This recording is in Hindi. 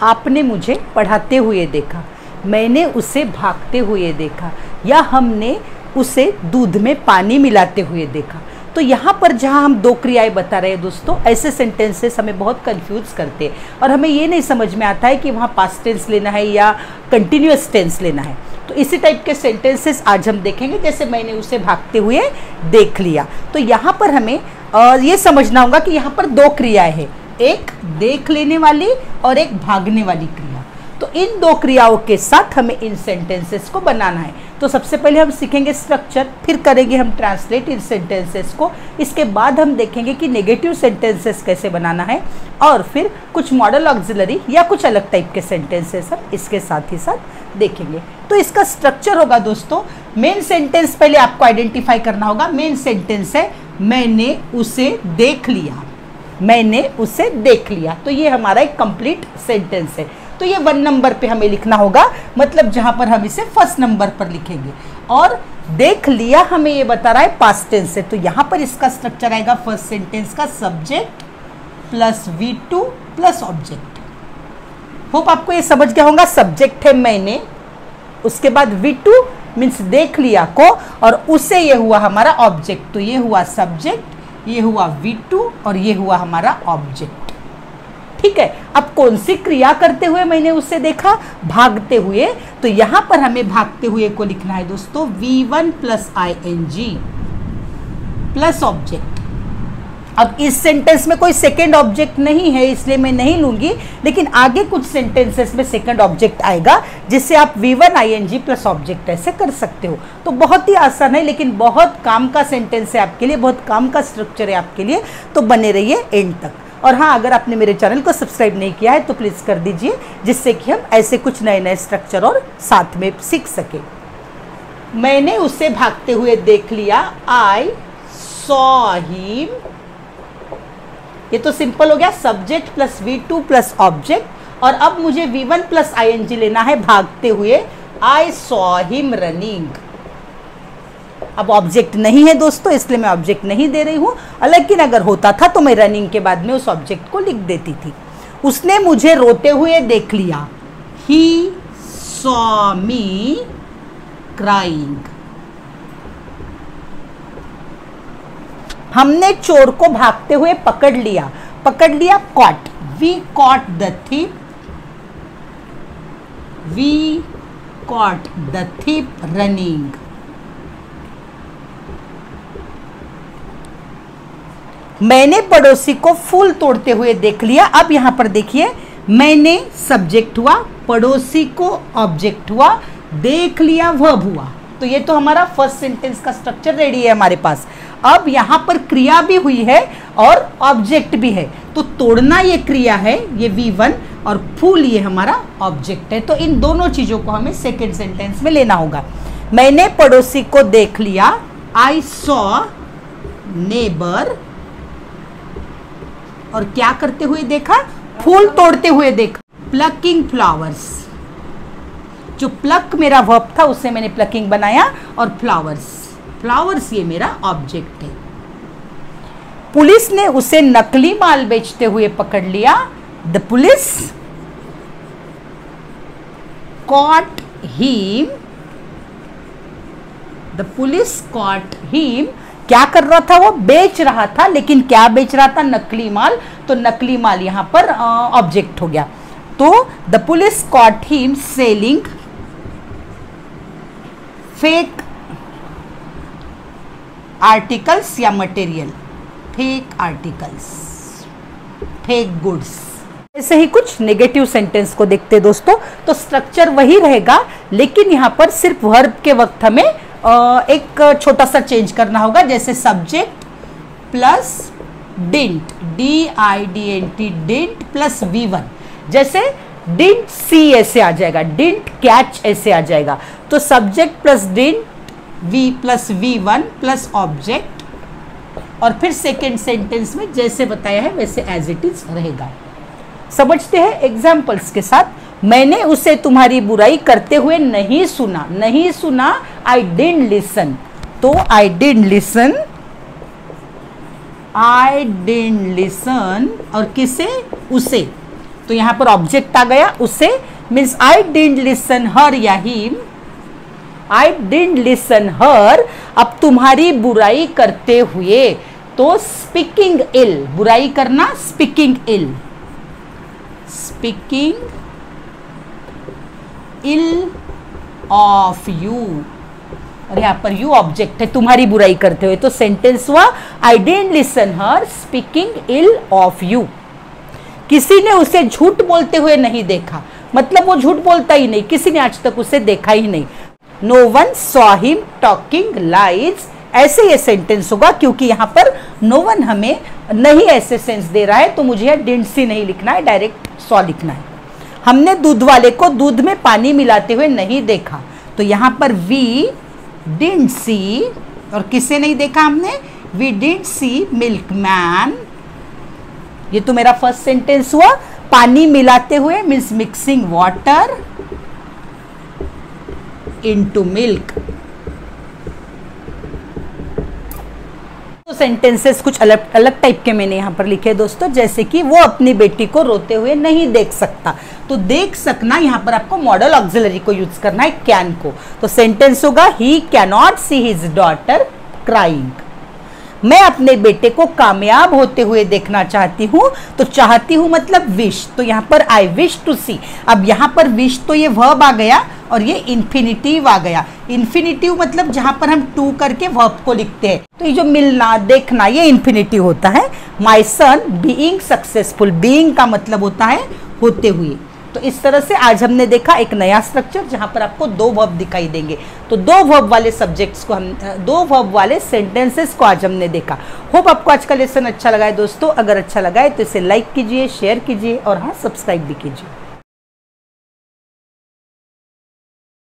आपने मुझे पढ़ाते हुए देखा, मैंने उसे भागते हुए देखा, या हमने उसे दूध में पानी मिलाते हुए देखा। तो यहाँ पर जहाँ हम दो क्रियाएं बता रहे हैं दोस्तों, ऐसे सेंटेंसेस हमें बहुत कंफ्यूज करते हैं और हमें ये नहीं समझ में आता है कि वहाँ पास्ट टेंस लेना है या कंटिन्यूअस टेंस लेना है। तो इसी टाइप के सेंटेंसेस आज हम देखेंगे, जैसे मैंने उसे भागते हुए देख लिया। तो यहाँ पर हमें ये समझना होगा कि यहाँ पर दो क्रियाएं हैं, एक देख लेने वाली और एक भागने वाली क्रिया। तो इन दो क्रियाओं के साथ हमें इन सेंटेंसेस को बनाना है। तो सबसे पहले हम सीखेंगे स्ट्रक्चर, फिर करेंगे हम ट्रांसलेट इन सेंटेंसेस को, इसके बाद हम देखेंगे कि नेगेटिव सेंटेंसेस कैसे बनाना है, और फिर कुछ मॉडल ऑक्सिलरी या कुछ अलग टाइप के सेंटेंसेस हम इसके साथ ही साथ देखेंगे। तो इसका स्ट्रक्चर होगा दोस्तों, मेन सेंटेंस पहले आपको आइडेंटिफाई करना होगा। मेन सेंटेंस है मैंने उसे देख लिया, मैंने उसे देख लिया। तो ये हमारा एक कंप्लीट सेंटेंस है। तो ये 1 नंबर पे हमें लिखना होगा, मतलब जहां पर हम इसे फर्स्ट नंबर पर लिखेंगे। और देख लिया हमें ये बता रहा है पास्ट टेंस है, तो यहां पर इसका स्ट्रक्चर आएगा फर्स्ट सेंटेंस का subject plus V2 plus object. Hope आपको ये समझ गया होगा। सब्जेक्ट है मैंने, उसके बाद V2 मीन्स देख लिया को, और उसे ये हुआ हमारा ऑब्जेक्ट। तो ये हुआ सब्जेक्ट, ये हुआ V2 और ये हुआ हमारा ऑब्जेक्ट। ठीक है, अब कौन सी क्रिया करते हुए मैंने उसे देखा? भागते हुए। तो यहां पर हमें भागते हुए को लिखना है दोस्तों V1 plus ING plus object. अब इस सेंटेंस में कोई सेकेंड ऑब्जेक्ट नहीं है, इसलिए मैं नहीं लूंगी, लेकिन आगे कुछ सेंटेंसेस में सेकेंड ऑब्जेक्ट आएगा, जिससे आप V1 ING प्लस ऑब्जेक्ट ऐसे कर सकते हो। तो बहुत ही आसान है, लेकिन बहुत काम का सेंटेंस है आपके लिए, बहुत काम का स्ट्रक्चर है आपके लिए। तो बने रहिए एंड तक। और हाँ, अगर आपने मेरे चैनल को सब्सक्राइब नहीं किया है तो प्लीज़ कर दीजिए, जिससे कि हम ऐसे कुछ नए नए स्ट्रक्चर और साथ में सीख सके। मैंने उसे भागते हुए देख लिया, आई सॉ हिम। ये तो सिंपल हो गया, subject plus V2 plus object. और अब मुझे V1 प्लस ING लेना है भागते हुए, आई सॉ हिम रनिंग। अब ऑब्जेक्ट नहीं है दोस्तों, इसलिए मैं ऑब्जेक्ट नहीं दे रही हूं, लेकिन अगर होता था तो मैं रनिंग के बाद में उस ऑब्जेक्ट को लिख देती थी। उसने मुझे रोते हुए देख लिया, ही सॉ मी क्राइंग। हमने चोर को भागते हुए पकड़ लिया, पकड़ लिया caught, we caught the thief, we caught the thief running. मैंने पड़ोसी को फूल तोड़ते हुए देख लिया। अब यहां पर देखिए, मैंने सब्जेक्ट हुआ, पड़ोसी को ऑब्जेक्ट हुआ, देख लिया वर्ब हुआ। तो ये तो हमारा फर्स्ट सेंटेंस का स्ट्रक्चर रेडी है हमारे पास। अब यहां पर क्रिया भी हुई है और ऑब्जेक्ट भी है। तो तोड़ना ये क्रिया है, ये V1, और फूल ये हमारा ऑब्जेक्ट है। तो इन दोनों चीजों को हमें सेकेंड सेंटेंस में लेना होगा। मैंने पड़ोसी को देख लिया, आई सॉ नेबर, और क्या करते हुए देखा? फूल तोड़ते हुए देखा, प्लकिंग फ्लावर्स। जो प्लक मेरा वर्ब था उससे मैंने प्लकिंग बनाया, और फ्लावर्स, फ्लावर्स ये मेरा ऑब्जेक्ट है। पुलिस ने उसे नकली माल बेचते हुए पकड़ लिया, the police caught him, the police caught him. क्या कर रहा था? वो बेच रहा था, लेकिन क्या बेच रहा था? नकली माल। तो नकली माल यहां पर ऑब्जेक्ट हो गया। तो the police caught him selling fake articles या material, fake articles, fake goods. ऐसे ही कुछ नेगेटिव सेंटेंस को देखते दोस्तों। तो स्ट्रक्चर वही रहेगा, लेकिन यहां पर सिर्फ वर्ब के वक्त हमें एक छोटा सा चेंज करना होगा, जैसे subject plus didn't, DIDNT, didn't plus V1। जैसे डिंट सी ऐसे आ जाएगा, डिंट कैच ऐसे आ जाएगा। तो subject plus didn't, V plus V1 plus object, और फिर सेकेंड सेंटेंस में जैसे बताया है वैसे एज इट इज रहेगा। समझते हैं एग्जाम्पल्स के साथ। मैंने उसे तुम्हारी बुराई करते हुए नहीं सुना, नहीं सुना, आई डिडंट लिसन। तो I didn't listen, I didn't listen, और किसे? उसे। तो यहाँ पर ऑब्जेक्ट आ गया, उसे मीन्स आई डिडंट लिसन हर या हिम, आई डिडंट लिसन हर। अब तुम्हारी बुराई करते हुए, तो स्पीकिंग इल, बुराई करना, speaking ill, speaking ill of you, और यहाँ पर यू ऑब्जेक्ट है, तुम्हारी बुराई करते हुए, तो सेंटेंस हुआ I didn't listen her speaking ill of you. किसी ने उसे झूठ बोलते हुए नहीं देखा, मतलब वो झूठ बोलता ही नहीं, किसी ने आज तक उसे देखा ही नहीं। No one saw him talking lies, ऐसे ये सेंटेंस होगा, क्योंकि यहाँ पर नो वन हमें नहीं ऐसे सेंस दे रहा है, तो मुझे यहाँ डिडंट सी नहीं लिखना है, डायरेक्ट सॉ लिखना है। हमने दूध वाले को दूध में पानी मिलाते हुए नहीं देखा, तो यहाँ पर वी डिडंट सी, और किसे नहीं देखा हमने, वी डिडंट सी मिल्कमैन। ये तो मेरा फर्स्ट सेंटेंस हुआ। पानी मिलाते हुए means mixing water into milk. तो सेंटेंसेस कुछ अलग अलग टाइप के मैंने यहाँ पर लिखे दोस्तों, जैसे कि वो अपनी बेटी को रोते हुए नहीं देख सकता, तो देख सकना यहाँ पर आपको मॉडल ऑक्सिलरी को यूज करना है, कैन को। तो सेंटेंस होगा he can not see his daughter crying. मैं अपने बेटे को कामयाब होते हुए देखना चाहती हूँ, तो चाहती हूँ मतलब विश, तो यहाँ पर आई विश टू सी। अब यहाँ पर विश तो ये वर्ब आ गया और ये इन्फिनिटिव आ गया। इन्फिनिटिव मतलब जहाँ पर हम टू करके वर्ब को लिखते हैं, तो ये जो मिलना देखना ये इन्फिनिटिव होता है। माई सन बीइंग सक्सेसफुल, बीइंग का मतलब होता है होते हुए। तो इस तरह से आज हमने देखा एक नया स्ट्रक्चर, जहां पर आपको दो वर्ब दिखाई देंगे। तो दो वर्ब वाले सब्जेक्ट्स को हम, दो वर्ब वाले सेंटेंसेस को आज हमने देखा। होप आपको आज का लेसन अच्छा लगा है दोस्तों। अगर अच्छा लगा है तो इसे लाइक कीजिए, शेयर कीजिए और हाँ, सब्सक्राइब भी कीजिए।